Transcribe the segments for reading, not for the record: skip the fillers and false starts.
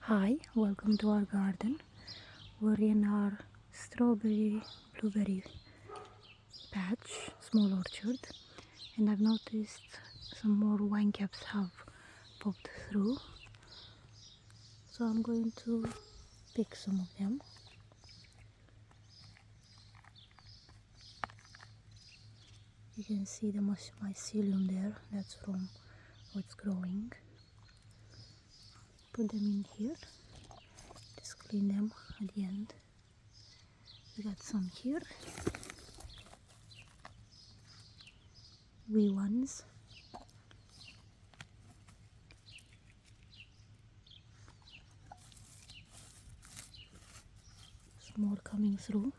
Hi, welcome to our garden. We're in our strawberry blueberry patch, small orchard, and I've noticed some more wine caps have popped through, so I'm going to pick some of them. You can see the mycelium there, that's from what's growing. Put them in here, just clean them at the end. We got some here, wee ones. Some more coming through.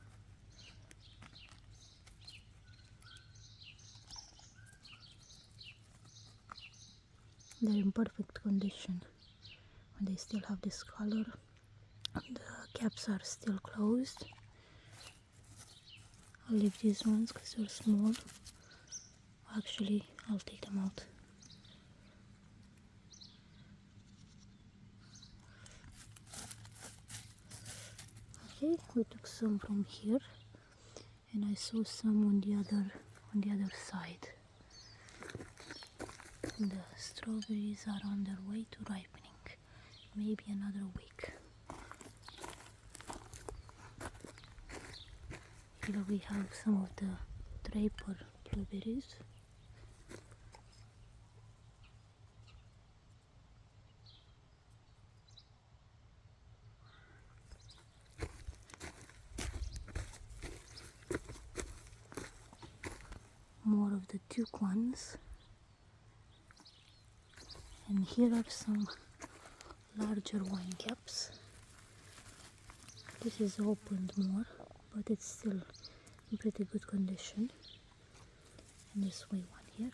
They're in perfect condition, and they still have this color, and the caps are still closed. I'll leave these ones because they're small. Actually, I'll take them out. Okay, we took some from here, and I saw some on the other side. And the strawberries are on their way to ripening, maybe another week. Here we have some of the Draper blueberries. More of the Duke ones. And here are some larger wine caps. This is opened more, but it's still in pretty good condition. And this way one here.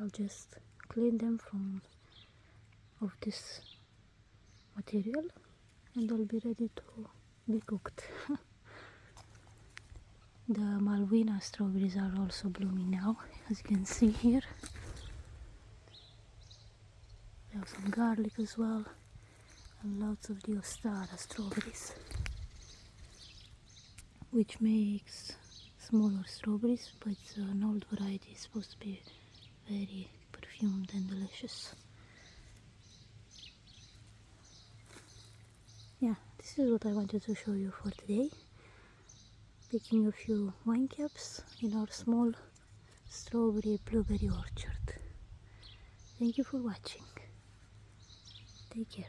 I'll just clean them of this material, and they'll be ready to be cooked. The Malvina strawberries are also blooming now, as you can see here. We have some garlic as well, and lots of the Ostara strawberries, which makes smaller strawberries, but it's an old variety. It's supposed to be very perfumed and delicious. Yeah, this is what I wanted to show you for today. Picking a few wine caps in our small strawberry blueberry orchard. Thank you for watching. Take care.